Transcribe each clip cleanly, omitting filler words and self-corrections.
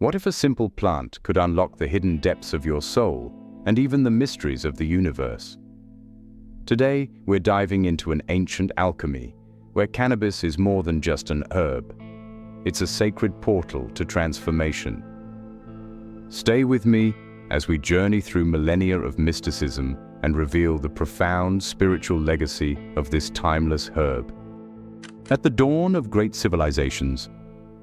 What if a simple plant could unlock the hidden depths of your soul and even the mysteries of the universe? Today, we're diving into an ancient alchemy where cannabis is more than just an herb. It's a sacred portal to transformation. Stay with me as we journey through millennia of mysticism and reveal the profound spiritual legacy of this timeless herb. At the dawn of great civilizations,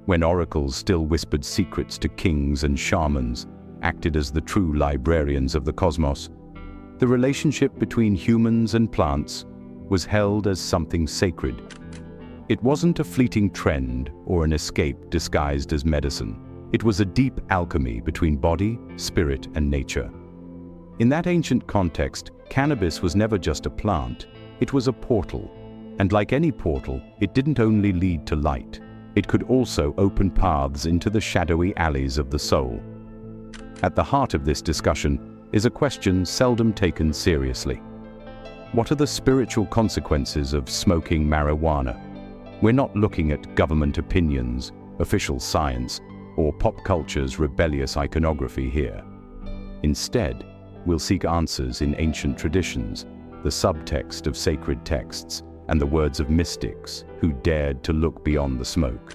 when oracles still whispered secrets to kings and shamans, acted as the true librarians of the cosmos, the relationship between humans and plants was held as something sacred. It wasn't a fleeting trend or an escape disguised as medicine. It was a deep alchemy between body, spirit, and nature. In that ancient context, cannabis was never just a plant, it was a portal. And like any portal, it didn't only lead to light. It could also open paths into the shadowy alleys of the soul. At the heart of this discussion is a question seldom taken seriously. What are the spiritual consequences of smoking marijuana? We're not looking at government opinions, official science, or pop culture's rebellious iconography here. Instead, we'll seek answers in ancient traditions, the subtext of sacred texts, and the words of mystics who dared to look beyond the smoke.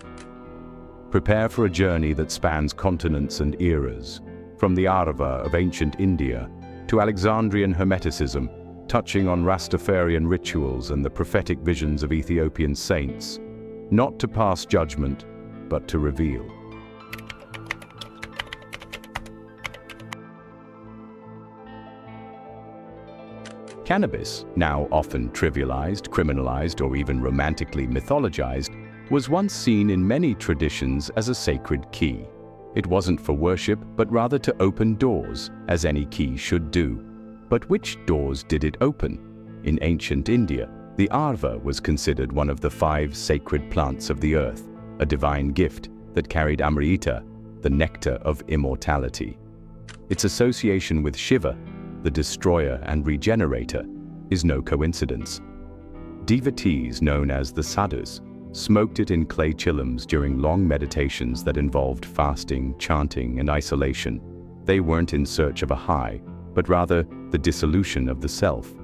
Prepare for a journey that spans continents and eras, from the Arva of ancient India to Alexandrian Hermeticism, touching on Rastafarian rituals and the prophetic visions of Ethiopian saints, not to pass judgment, but to reveal. Cannabis, now often trivialized, criminalized, or even romantically mythologized, was once seen in many traditions as a sacred key. It wasn't for worship, but rather to open doors, as any key should do. But which doors did it open? In ancient India, the Arva was considered one of the 5 sacred plants of the earth, a divine gift that carried Amrita, the nectar of immortality. Its association with Shiva, the destroyer and regenerator, is no coincidence. Devotees known as the sadhus smoked it in clay chillums during long meditations that involved fasting, chanting, and isolation. They weren't in search of a high, but rather the dissolution of the self.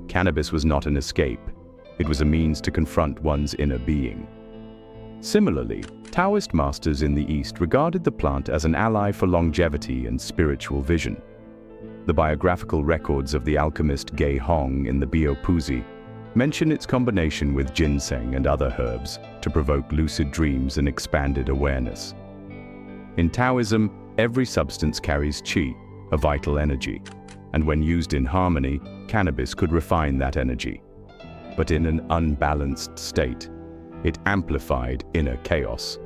Cannabis was not an escape. It was a means to confront one's inner being. Similarly, Taoist masters in the East regarded the plant as an ally for longevity and spiritual vision. The biographical records of the alchemist Ge Hong in the Bio Puzi mention its combination with ginseng and other herbs to provoke lucid dreams and expanded awareness. In Taoism, every substance carries qi, a vital energy, and when used in harmony, cannabis could refine that energy. But in an unbalanced state, it amplified inner chaos.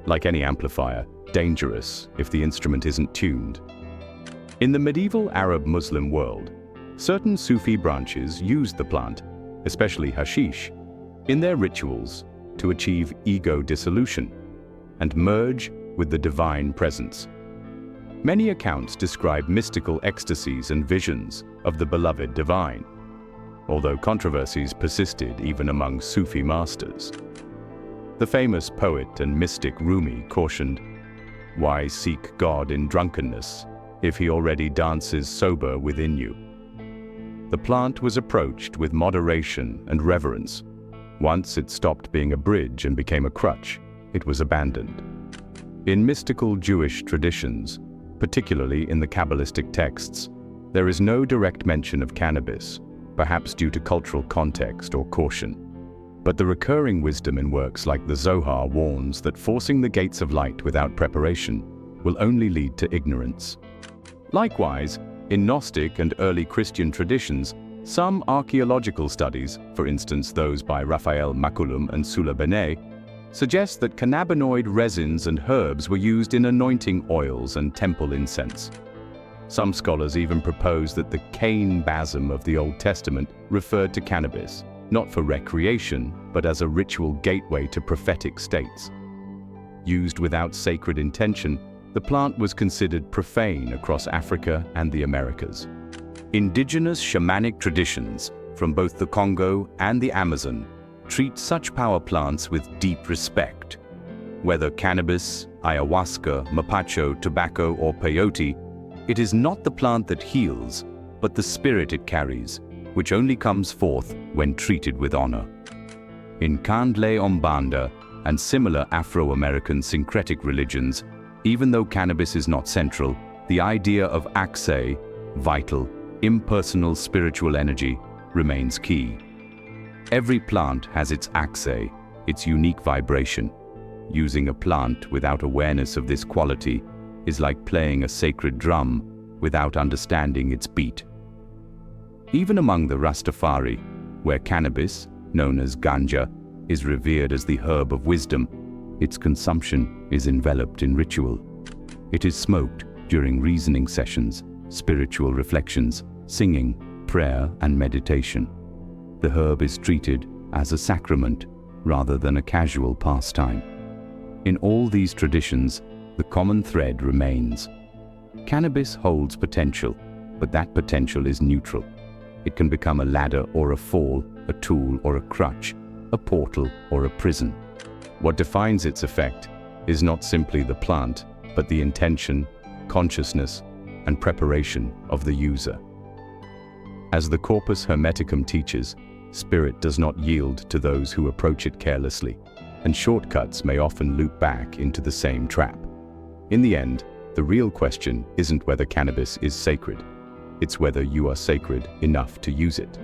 Like any amplifier, dangerous if the instrument isn't tuned. In the medieval Arab Muslim world, certain Sufi branches used the plant, especially hashish, in their rituals to achieve ego dissolution and merge with the divine presence. Many accounts describe mystical ecstasies and visions of the beloved divine, although controversies persisted even among Sufi masters. The famous poet and mystic Rumi cautioned, "Why seek God in drunkenness if he already dances sober within you?" The plant was approached with moderation and reverence. Once it stopped being a bridge and became a crutch, it was abandoned. In mystical Jewish traditions, particularly in the Kabbalistic texts, there is no direct mention of cannabis, perhaps due to cultural context or caution. But the recurring wisdom in works like the Zohar warns that forcing the gates of light without preparation will only lead to ignorance. Likewise, in Gnostic and early Christian traditions, some archaeological studies, for instance those by Raphael Maculum and Sula Benet, suggest that cannabinoid resins and herbs were used in anointing oils and temple incense. Some scholars even propose that the Cain basm of the Old Testament referred to cannabis, not for recreation, but as a ritual gateway to prophetic states. Used without sacred intention, the plant was considered profane across Africa and the Americas. Indigenous shamanic traditions from both the Congo and the Amazon treat such power plants with deep respect. Whether cannabis, ayahuasca, mapacho, tobacco, or peyote, it is not the plant that heals, but the spirit it carries, which only comes forth when treated with honor. In Kandle Umbanda and similar Afro-American syncretic religions, even though cannabis is not central, the idea of akse, vital, impersonal spiritual energy, remains key. Every plant has its akse, its unique vibration. Using a plant without awareness of this quality is like playing a sacred drum without understanding its beat. Even among the Rastafari, where cannabis, known as ganja, is revered as the herb of wisdom, its consumption is enveloped in ritual. It is smoked during reasoning sessions, spiritual reflections, singing, prayer, and meditation. The herb is treated as a sacrament rather than a casual pastime. In all these traditions, the common thread remains. Cannabis holds potential, but that potential is neutral. It can become a ladder or a fall, a tool or a crutch, a portal or a prison. What defines its effect is not simply the plant, but the intention, consciousness, and preparation of the user. As the Corpus Hermeticum teaches, spirit does not yield to those who approach it carelessly, and shortcuts may often loop back into the same trap. In the end, the real question isn't whether cannabis is sacred, it's whether you are sacred enough to use it.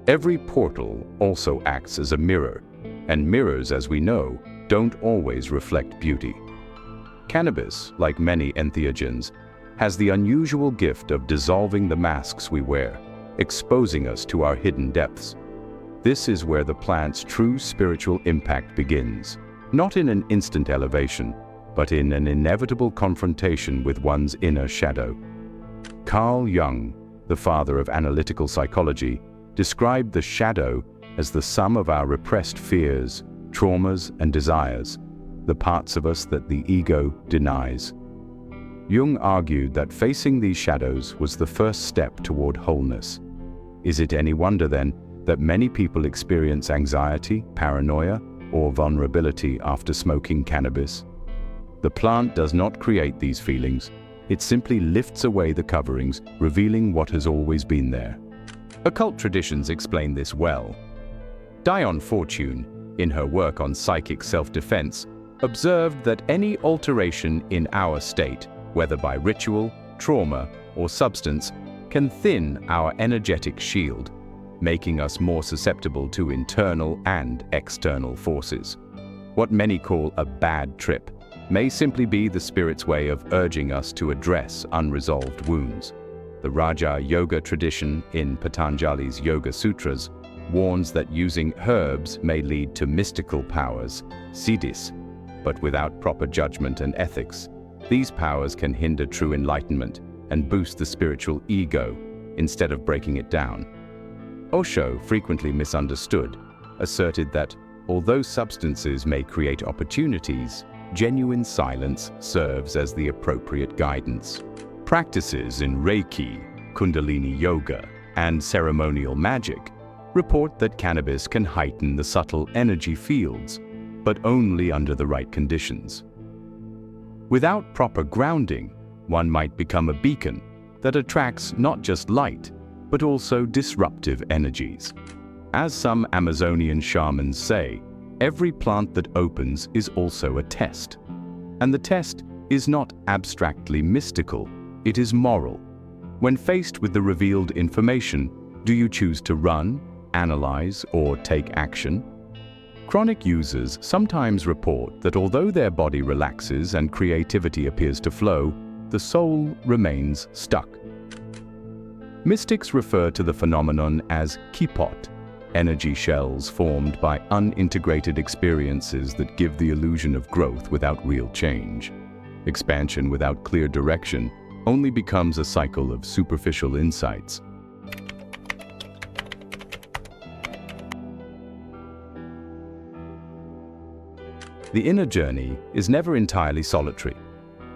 Every portal also acts as a mirror, and mirrors, as we know, don't always reflect beauty. Cannabis, like many entheogens, has the unusual gift of dissolving the masks we wear, exposing us to our hidden depths. This is where the plant's true spiritual impact begins, not in an instant elevation, but in an inevitable confrontation with one's inner shadow. Carl Jung, the father of analytical psychology, described the shadow as the sum of our repressed fears, traumas, and desires, the parts of us that the ego denies. Jung argued that facing these shadows was the first step toward wholeness. Is it any wonder, then, that many people experience anxiety, paranoia, or vulnerability after smoking cannabis? The plant does not create these feelings. It simply lifts away the coverings, revealing what has always been there. Occult traditions explain this well. Dion Fortune, in her work on psychic self-defense, observed that any alteration in our state, whether by ritual, trauma, or substance, can thin our energetic shield, making us more susceptible to internal and external forces. What many call a bad trip may simply be the spirit's way of urging us to address unresolved wounds. The Raja Yoga tradition in Patanjali's Yoga Sutras warns that using herbs may lead to mystical powers, siddhis, but without proper judgment and ethics, these powers can hinder true enlightenment and boost the spiritual ego instead of breaking it down. Osho, frequently misunderstood, asserted that although substances may create opportunities, genuine silence serves as the appropriate guidance. Practices in Reiki, Kundalini Yoga, and ceremonial magic report that cannabis can heighten the subtle energy fields, but only under the right conditions. Without proper grounding, one might become a beacon that attracts not just light, but also disruptive energies. As some Amazonian shamans say, every plant that opens is also a test. And the test is not abstractly mystical, it is moral. When faced with the revealed information, do you choose to run, analyze, or take action? Chronic users sometimes report that although their body relaxes and creativity appears to flow, the soul remains stuck. Mystics refer to the phenomenon as kipot, energy shells formed by unintegrated experiences that give the illusion of growth without real change. Expansion without clear direction only becomes a cycle of superficial insights. The inner journey is never entirely solitary.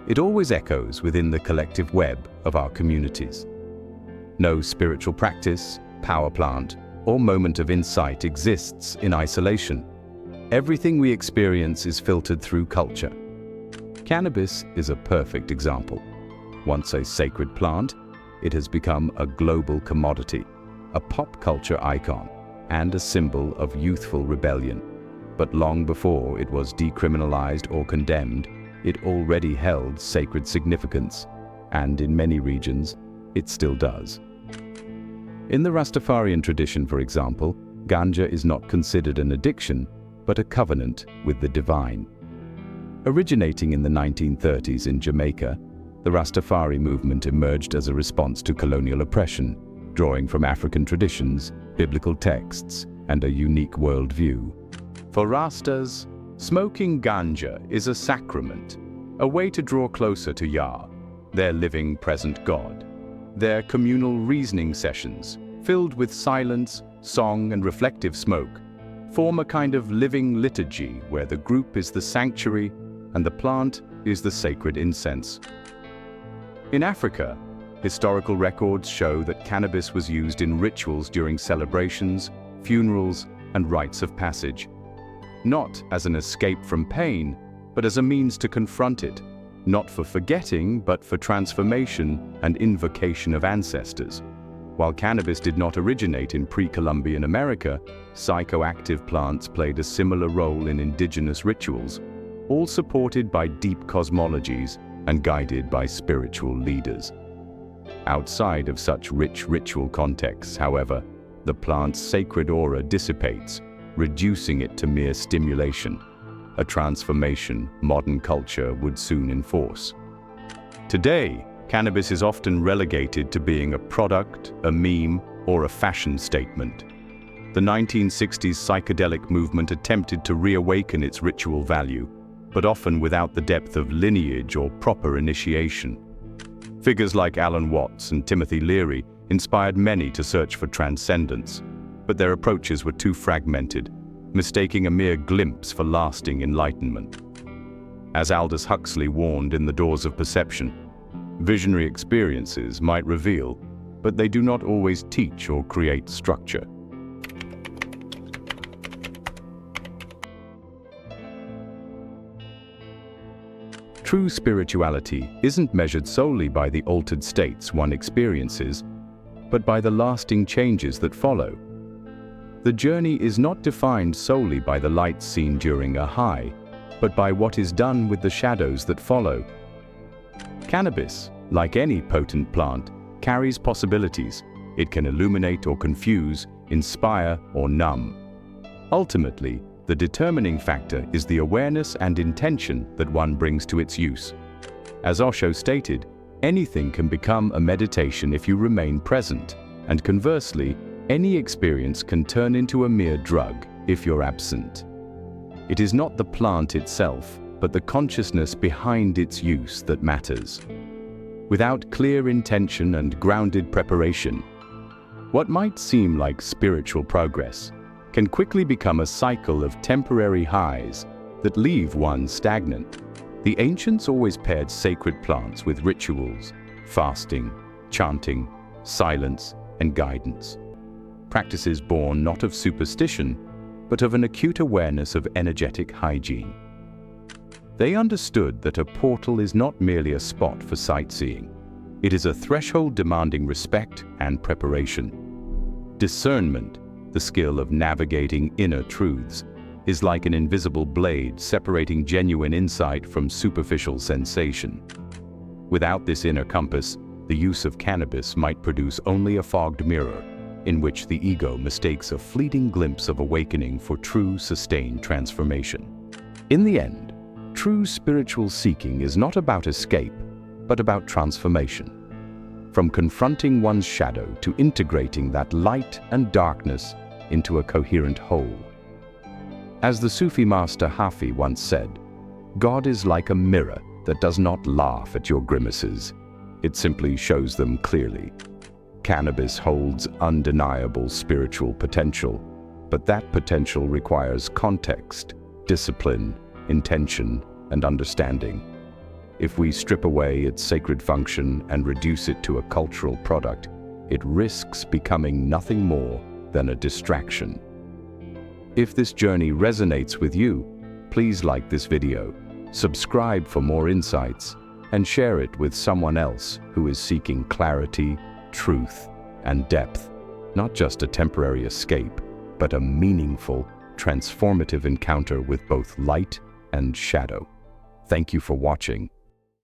It always echoes within the collective web of our communities. No spiritual practice, power plant, or moment of insight exists in isolation. Everything we experience is filtered through culture. Cannabis is a perfect example. Once a sacred plant, it has become a global commodity, a pop culture icon, and a symbol of youthful rebellion. But long before it was decriminalized or condemned, it already held sacred significance, and in many regions, it still does. In the Rastafarian tradition, for example, ganja is not considered an addiction, but a covenant with the divine. Originating in the 1930s in Jamaica, the Rastafari movement emerged as a response to colonial oppression, drawing from African traditions, biblical texts, and a unique worldview. For Rastas, smoking ganja is a sacrament, a way to draw closer to Yah, their living present God. Their communal reasoning sessions, filled with silence, song, and reflective smoke, form a kind of living liturgy where the group is the sanctuary and the plant is the sacred incense. In Africa, historical records show that cannabis was used in rituals during celebrations, funerals, and rites of passage. Not as an escape from pain, but as a means to confront it, not for forgetting, but for transformation and invocation of ancestors. While cannabis did not originate in pre-Columbian America, psychoactive plants played a similar role in indigenous rituals, all supported by deep cosmologies and guided by spiritual leaders. Outside of such rich ritual contexts, however, the plant's sacred aura dissipates, reducing it to mere stimulation, a transformation modern culture would soon enforce. Today, cannabis is often relegated to being a product, a meme, or a fashion statement. The 1960s psychedelic movement attempted to reawaken its ritual value, but often without the depth of lineage or proper initiation. Figures like Alan Watts and Timothy Leary inspired many to search for transcendence, but their approaches were too fragmented, mistaking a mere glimpse for lasting enlightenment. As Aldous Huxley warned in The Doors of Perception, visionary experiences might reveal, but they do not always teach or create structure. True spirituality isn't measured solely by the altered states one experiences, but by the lasting changes that follow. The journey is not defined solely by the light seen during a high, but by what is done with the shadows that follow. Cannabis, like any potent plant, carries possibilities. It can illuminate or confuse, inspire or numb. Ultimately, the determining factor is the awareness and intention that one brings to its use. As Osho stated, anything can become a meditation if you remain present, and conversely, any experience can turn into a mere drug if you're absent. It is not the plant itself, but the consciousness behind its use that matters. Without clear intention and grounded preparation, what might seem like spiritual progress can quickly become a cycle of temporary highs that leave one stagnant. The ancients always paired sacred plants with rituals, fasting, chanting, silence, and guidance. Practices born not of superstition, but of an acute awareness of energetic hygiene. They understood that a portal is not merely a spot for sightseeing. It is a threshold demanding respect and preparation. Discernment, the skill of navigating inner truths, is like an invisible blade separating genuine insight from superficial sensation. Without this inner compass, the use of cannabis might produce only a fogged mirror, in which the ego mistakes a fleeting glimpse of awakening for true, sustained transformation. In the end, true spiritual seeking is not about escape, but about transformation. From confronting one's shadow to integrating that light and darkness into a coherent whole. As the Sufi master Hafi once said, God is like a mirror that does not laugh at your grimaces. It simply shows them clearly. Cannabis holds undeniable spiritual potential, but that potential requires context, discipline, intention, and understanding. If we strip away its sacred function and reduce it to a cultural product, it risks becoming nothing more than a distraction. If this journey resonates with you, please like this video, subscribe for more insights, and share it with someone else who is seeking clarity, truth, and depth. Not just a temporary escape, but a meaningful, transformative encounter with both light and shadow. Thank you for watching.